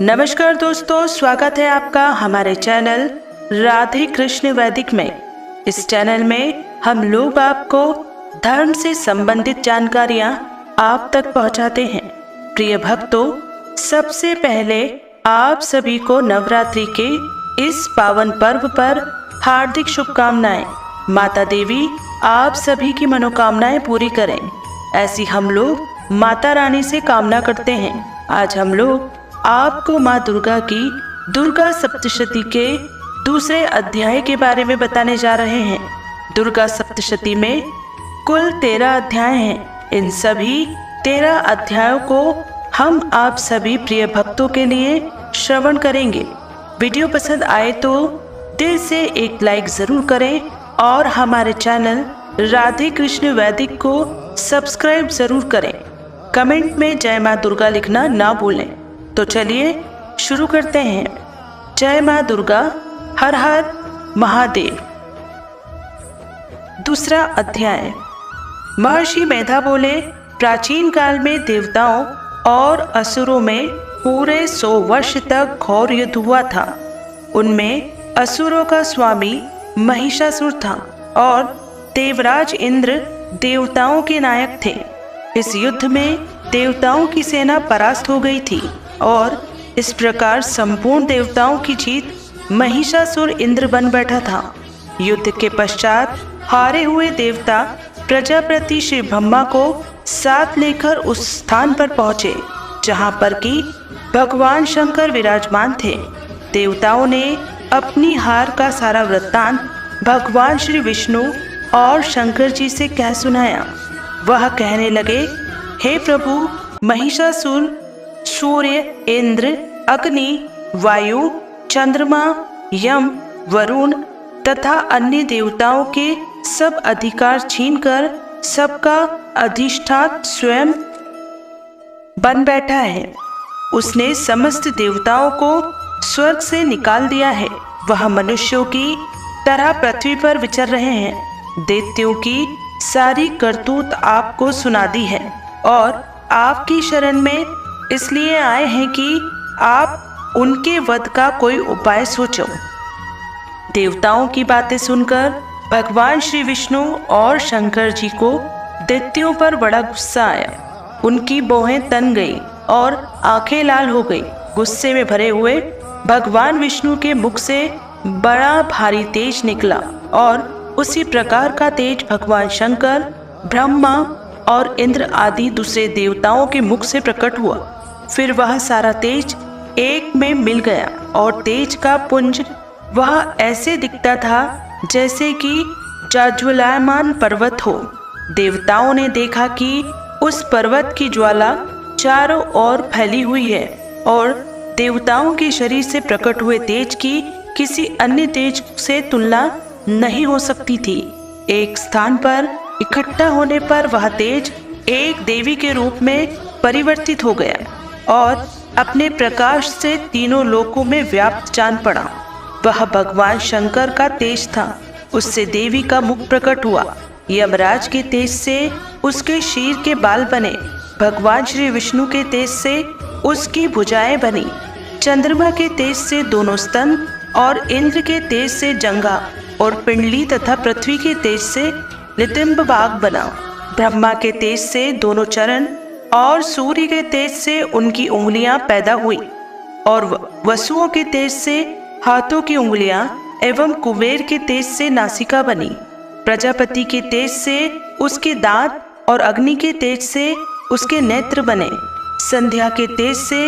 नमस्कार दोस्तों, स्वागत है आपका हमारे चैनल राधे कृष्ण वैदिक में। इस चैनल में हम लोग आपको धर्म से संबंधित जानकारियां आप तक पहुंचाते हैं। प्रिय भक्तों, सबसे पहले आप सभी को नवरात्रि के इस पावन पर्व पर हार्दिक शुभकामनाएं। माता देवी आप सभी की मनोकामनाएं पूरी करें, ऐसी हम लोग माता रानी से कामना करते हैं। आज हम लोग आपको माँ दुर्गा की दुर्गा सप्तशती के दूसरे अध्याय के बारे में बताने जा रहे हैं। दुर्गा सप्तशती में कुल 13 अध्याय हैं। इन सभी 13 अध्यायों को हम आप सभी प्रिय भक्तों के लिए श्रवण करेंगे। वीडियो पसंद आए तो दिल से एक लाइक जरूर करें और हमारे चैनल राधे कृष्ण वैदिक को सब्सक्राइब जरूर करें। कमेंट में जय माँ दुर्गा लिखना ना भूलें। तो चलिए शुरू करते हैं। जय माँ दुर्गा, हर हर महादेव। दूसरा अध्याय। महर्षि मेधा बोले, प्राचीन काल में देवताओं और असुरों में पूरे 100 वर्ष तक घोर युद्ध हुआ था। उनमें असुरों का स्वामी महिषासुर था और देवराज इंद्र देवताओं के नायक थे। इस युद्ध में देवताओं की सेना परास्त हो गई थी और इस प्रकार संपूर्ण देवताओं की जीत महिषासुर इंद्र बन बैठा था। युद्ध के पश्चात हारे हुए देवता प्रजापति श्री ब्रह्मा को साथ लेकर उस स्थान पर पहुंचे जहां पर कि भगवान शंकर विराजमान थे। देवताओं ने अपनी हार का सारा वृत्तांत भगवान श्री विष्णु और शंकर जी से कह सुनाया। वह कहने लगे, हे प्रभु, महिषासुर सूर्य, इंद्र, अग्नि, वायु, चंद्रमा, यम, वरुण तथा अन्य देवताओं के सब अधिकार छीनकर सबका अधिष्ठाता स्वयं बन बैठा है। उसने समस्त देवताओं को स्वर्ग से निकाल दिया है। वह मनुष्यों की तरह पृथ्वी पर विचर रहे हैं। दैत्यों की सारी करतूत आपको सुना दी है और आपकी शरण में इसलिए आए हैं कि आप उनके वध का कोई उपाय सोचो। देवताओं की बातें सुनकर भगवान श्री विष्णु और शंकर जी को दैत्यों पर बड़ा गुस्सा आया। उनकी भौहें तन गई और आंखें लाल हो गई। गुस्से में भरे हुए भगवान विष्णु के मुख से बड़ा भारी तेज निकला और उसी प्रकार का तेज भगवान शंकर, ब्रह्मा और इंद्र आदि दूसरे देवताओं के मुख से प्रकट हुआ। फिर वह सारा तेज एक में मिल गया और तेज का पुंज वह ऐसे दिखता था जैसे कि ज्वालायमान पर्वत हो। देवताओं ने देखा कि उस पर्वत की ज्वाला चारों ओर फैली हुई है और देवताओं के शरीर से प्रकट हुए तेज की किसी अन्य तेज से तुलना नहीं हो सकती थी। एक स्थान पर इकट्ठा होने पर वह तेज एक देवी के रूप में परिवर्तित हो गया और अपने प्रकाश से तीनों लोकों में व्याप्त जान पड़ा। वह भगवान शंकर का तेज था। उससे देवी का मुख प्रकट हुआ। यमराज के तेज से उसके शीर के बाल बने। भगवान श्री विष्णु के तेज से उसकी भुजाएं बनी। चंद्रमा के तेज से दोनों स्तन और इंद्र के तेज से जंघा और पिंडली तथा पृथ्वी के तेज से नितंब बाग बना। ब्रह्मा के तेज से दोनों चरण और सूर्य के तेज से उनकी उंगलियां पैदा हुई और वसुओं के तेज से हाथों की उंगलियां एवं कुबेर के तेज से नासिका बनी। प्रजापति के तेज से उसके दांत और अग्नि के तेज से उसके नेत्र बने। संध्या के तेज से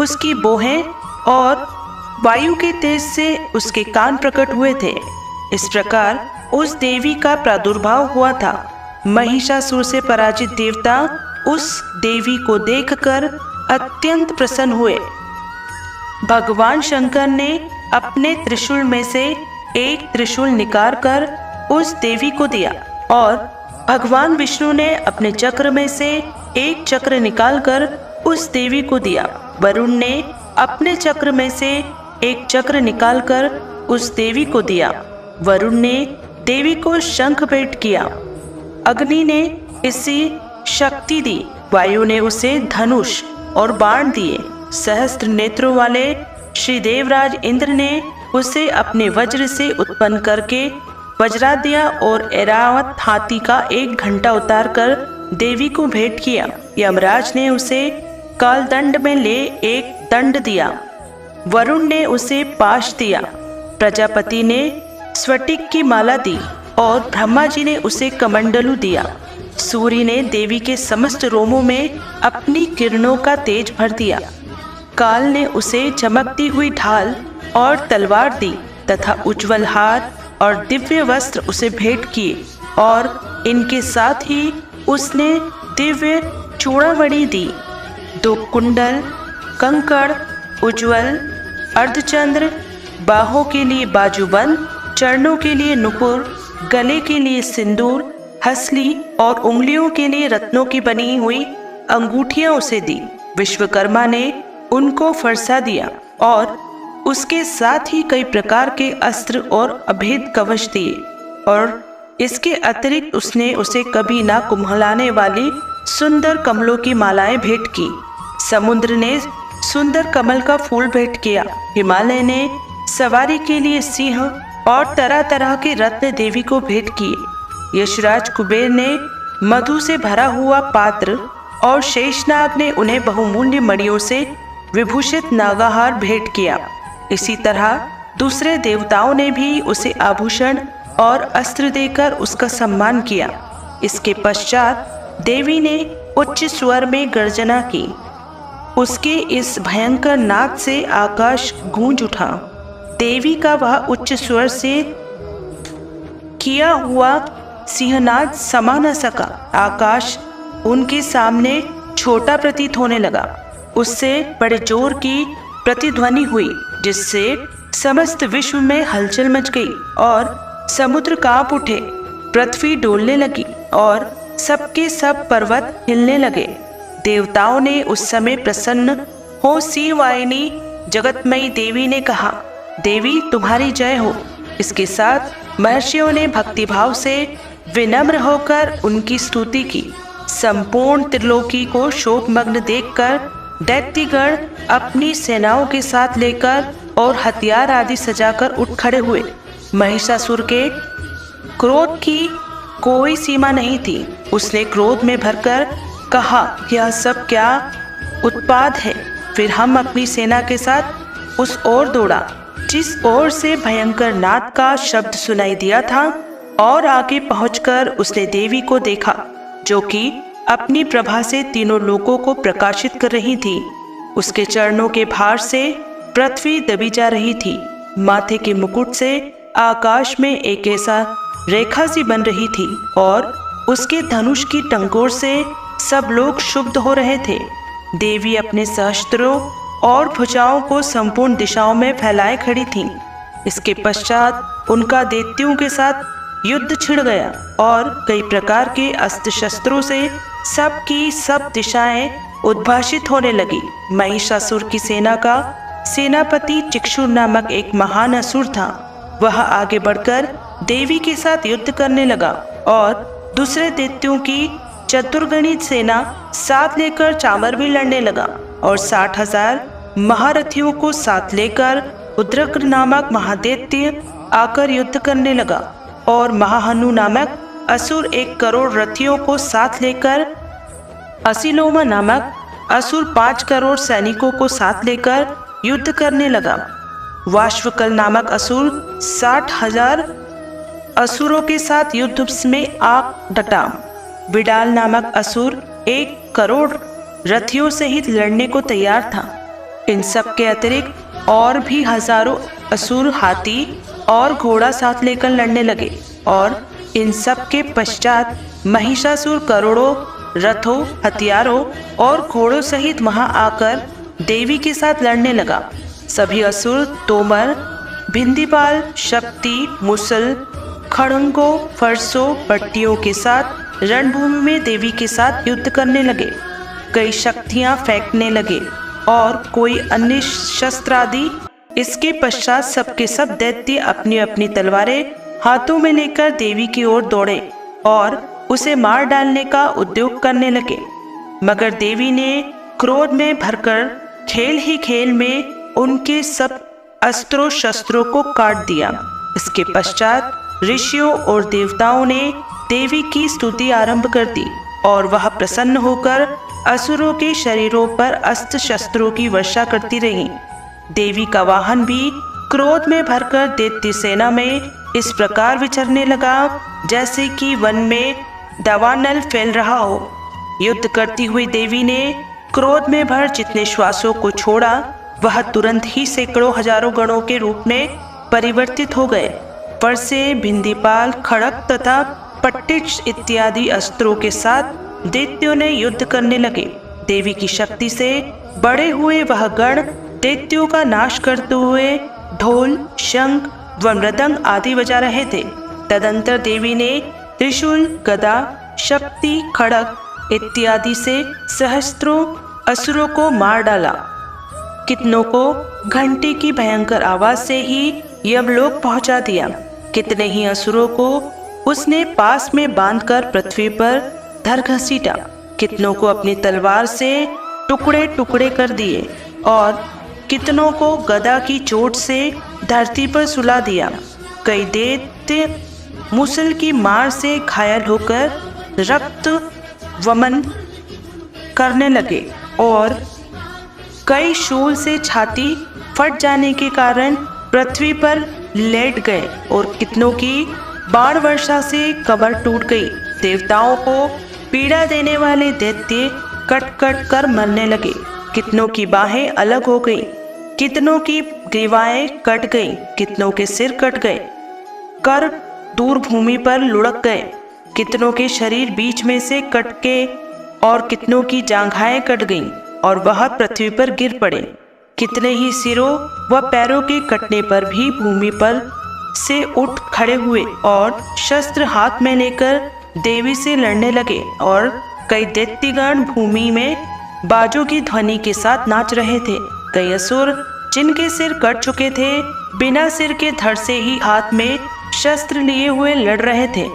उसकी भौहें और वायु के तेज से उसके कान प्रकट हुए थे। इस प्रकार उस देवी का प्रादुर्भाव हुआ था। महिषासुर से पराजित देवता उस देवी को देखकर अत्यंत प्रसन्न हुए। भगवान शंकर ने अपने त्रिशूल में से एक त्रिशूल निकालकर उस देवी को दिया और भगवान विष्णु ने अपने चक्र में से एक चक्र निकालकर उस देवी को दिया। वरुण ने अपने चक्र में से एक चक्र निकालकर उस देवी को दिया। वरुण ने देवी को शंख भेंट किया। अग्नि ने इसी शक्ति दी। वायु ने उसे धनुष और बाण दिए सहस्त्र नेत्रों वाले श्री देवराज इंद्र ने उसे अपने वज्र से उत्पन्न करके वज्राद्या और ऐरावत हाथी का 1 घंटा उतारकर देवी को भेंट किया। यमराज ने उसे कालदंड में ले एक दंड दिया, वरुण ने उसे पाश दिया, प्रजापति ने स्फटिक की माला दी और ब्रह्मा जी ने उसे कमंडलू दिया। सूर्य ने देवी के समस्त रोमों में अपनी किरणों का तेज भर दिया। काल ने उसे चमकती हुई ढाल और तलवार दी तथा उज्ज्वल हार और दिव्य वस्त्र उसे भेंट किए और इनके साथ ही उसने दिव्य चूड़ामणि दी, 2 कुंडल, कंकड़, उज्ज्वल अर्धचंद्र, बाहों के लिए बाजूबंद, चरणों के लिए नुपुर, गले के लिए सिंदूर, हसली और उंगलियों के लिए रत्नों की बनी हुई अंगूठियां उसे दी। विश्वकर्मा ने उनको फरसा दिया और उसके साथ ही कई प्रकार के अस्त्र और अभेद कवच दिए और इसके अतिरिक्त उसने उसे कभी ना कुम्हलाने वाली सुंदर कमलों की मालाएं भेंट की। समुद्र ने सुंदर कमल का फूल भेंट किया। हिमालय ने सवारी के लिए सिंह और तरह तरह के रत्न देवी को भेंट किए। यशराज कुबेर ने मधु से भरा हुआ पात्र और शेषनाग ने उन्हें बहुमूल्य मणियों से विभूषित नागाहार भेंट किया। इसी तरह दूसरे देवताओं ने भी उसे आभूषण और अस्त्र देकर उसका सम्मान किया। इसके पश्चात देवी ने उच्च स्वर में गर्जना की। उसके इस भयंकर नाद से आकाश गूंज उठा। देवी का वह उच्च स्वर से किया हुआ सिंहनाद समा न सका। आकाश उनके सामने छोटा प्रतीत होने लगा। उससे बड़े जोर की प्रतिध्वनि हुई, जिससे समस्त विश्व में हलचल मच गई और समुद्र कांप उठे, पृथ्वी डोलने लगी और सबके सब पर्वत हिलने लगे। देवताओं ने उस समय प्रसन्न हो सिंहवाहिनी जगतमयी देवी ने कहा, देवी तुम्हारी जय हो। इसके साथ महर्षियों ने भक्तिभाव से विनम्र होकर उनकी स्तुति की। संपूर्ण त्रिलोकी को शोकमग्न देखकर दैत्यगण अपनी सेनाओं के साथ लेकर और हथियार आदि सजाकर उठ खड़े हुए। महिषासुर के क्रोध की कोई सीमा नहीं थी। उसने क्रोध में भरकर कहा, यह सब क्या उत्पाद है। फिर हम अपनी सेना के साथ उस ओर दौड़ा जिस ओर से भयंकर नाद का शब्द सुनाई दिया था और आगे पहुंचकर उसने देवी को देखा, जो कि अपनी प्रभा से तीनों लोकों को प्रकाशित कर रही थी। उसके चरणों के भार से पृथ्वी दबी जा रही थी। माथे के मुकुट से आकाश में एक ऐसा रेखा सी बन रही थी और उसके धनुष की टंकोर से सब लोग क्षुब्ध हो रहे थे। देवी अपने सहस्त्रों और भुजाओं को संपूर्ण दिशाओं में फैलाए खड़ी थीं। इसके पश्चात उनका दैत्यों के साथ युद्ध छिड़ गया और कई प्रकार के अस्त्र शस्त्रों से सब की सब दिशाएं उद्भाषित होने लगी। महिषासुर की सेना का सेनापति चिक्षुर नामक एक महान असुर था। वह आगे बढ़कर देवी के साथ युद्ध करने लगा और दूसरे दैत्यों की चतुर्गणित सेना साथ लेकर चामर भी लड़ने लगा और 60,000 महारथियों को साथ लेकर उद्रक्र नामक महादैत्य आकर युद्ध करने लगा और महाहनु नामक असुर 1 करोड़ रथियों को साथ लेकर, असिलोमा नामक असुर 5 करोड़ सैनिकों को साथ लेकर युद्ध करने लगा। वाश्वकल नामक असुर 60,000 असुरों के साथ युद्ध में आ डटा। विडाल नामक असुर 1 करोड़ रथियों सहित लड़ने को तैयार था। इन सब के अतिरिक्त और भी हजारों असुर हाथी और घोड़ा साथ लेकर लड़ने लगे और इन सब के पश्चात महिषासुर करोड़ों रथों, हथियारों और घोड़ों सहित वहां आकर देवी के साथ लड़ने लगा। सभी असुर तोमर, भिंदीपाल, शक्ति, मुसल, खड़ंगों, फरसों, पट्टियों के साथ रणभूमि में देवी के साथ युद्ध करने लगे। कई शक्तियां फेंकने लगे और कोई अन्य शस्त्र आदि। इसके पश्चात सबके सब दैत्य अपनी अपनी तलवारें हाथों में लेकर देवी की ओर दौड़े और उसे मार डालने का उद्योग करने लगे। मगर देवी ने क्रोध में भरकर खेल ही खेल में उनके सब अस्त्रों शस्त्रों को काट दिया। इसके पश्चात ऋषियों और देवताओं ने देवी की स्तुति आरंभ कर दी और वह प्रसन्न होकर असुरों के शरीरों पर अस्त्र शस्त्रों की वर्षा करती रही। देवी का वाहन भी क्रोध में भरकर दैत्य सेना में इस प्रकार विचरने लगा जैसे कि वन में दावानल फैल रहा हो। युद्ध करती हुई देवी ने क्रोध में भर जितने श्वासों को छोड़ा वह तुरंत ही सैकड़ों हजारों गणों के रूप में परिवर्तित हो गए। परसे, भिंदीपाल, खड़क तथा पट्टिच इत्यादि अस्त्रों के साथ दैत्यों ने युद्ध करने लगे। देवी की शक्ति से बड़े हुए वह गण दैत्यों का नाश करते हुए ढोल, शंख व मृदंग आदि बजा रहे थे। तदंतर देवी ने त्रिशूल, गदा, शक्ति, खड़ग इत्यादि से सहस्त्रों असुरों को मार डाला। कितनों को घंटी की भयंकर आवाज से ही यमलोक पहुंचा दिया। कितने ही असुरों को उसने पास में बांधकर पृथ्वी पर धर घसीटा। कितनों को अपनी तलवार से टुकड़े टुकड़े कर दिए और कितनों को गदा की चोट से धरती पर सुला दिया। कई दैत्य मुसल की मार से घायल होकर रक्त वमन करने लगे और कई शूल से छाती फट जाने के कारण पृथ्वी पर लेट गए और कितनों की बाण वर्षा से कमर टूट गई। देवताओं को पीड़ा देने वाले दैत्य कट कट कर मरने लगे। कितनों की बाहें अलग हो गई, कितनों की ग्रीवाएं कट गई, कितनों के सिर कट गए, कर दूर भूमि पर लुढ़क गए, कितनों के शरीर बीच में से कट के और कितनों की जांघाएं कट गईं और वह पृथ्वी पर गिर पड़े। कितने ही सिरों व पैरों के कटने पर भी भूमि पर से उठ खड़े हुए और शस्त्र हाथ में लेकर देवी से लड़ने लगे और कई दैत्यगण भूमि में बाजों की ध्वनि के साथ नाच रहे थे। कई असुर जिनके सिर कट चुके थे बिना सिर के धड़ से ही हाथ में शस्त्र लिए हुए लड़ रहे थे।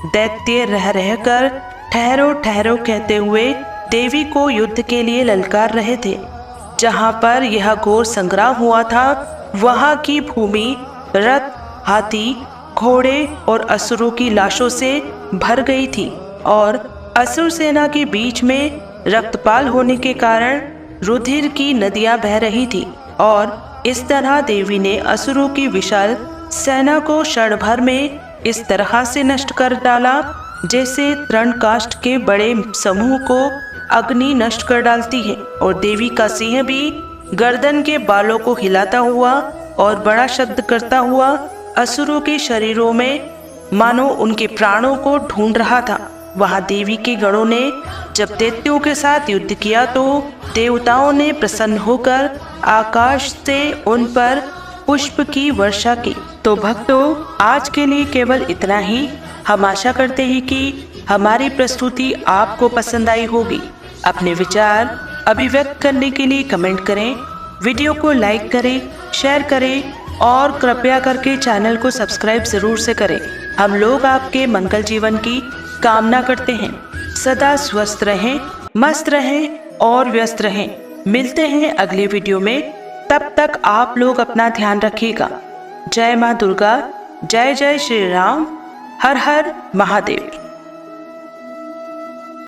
दैत्य रह रहकर ठहरो ठहरो कहते हुए देवी को युद्ध के लिए ललकार रहे थे। जहाँ पर यह घोर संग्राम हुआ था वहाँ की भूमि रथ, हाथी, घोड़े और असुरों की लाशों से भर गई थी और असुर सेना के बीच में रक्तपाल होने के कारण रुधिर की नदियां बह रही थी और इस तरह देवी ने असुरों की विशाल सेना को क्षण भर में इस तरह से नष्ट कर डाला जैसे तृणकाष्ठ के बड़े समूह को अग्नि नष्ट कर डालती है। और देवी का सिंह भी गर्दन के बालों को हिलाता हुआ और बड़ा शब्द करता हुआ असुरों के शरीरों में मानो उनके प्राणों को ढूंढ रहा था। वहां देवी के गणों ने जब दैत्यों के साथ युद्ध किया तो देवताओं ने प्रसन्न होकर आकाश से उन पर पुष्प की वर्षा की। तो भक्तों, आज के लिए केवल इतना ही। हम आशा करते हैं कि हमारी प्रस्तुति आपको पसंद आई होगी। अपने विचार अभिव्यक्त करने के लिए कमेंट करें, वीडियो को लाइक करें, शेयर करें और कृपया करके चैनल को सब्सक्राइब जरूर से करें। हम लोग आपके मंगल जीवन की कामना करते हैं। सदा स्वस्थ रहें, मस्त रहें और व्यस्त रहें। मिलते हैं अगले वीडियो में। तब तक आप लोग अपना ध्यान रखिएगा। जय माँ दुर्गा, जय जय श्री राम, हर हर महादेव।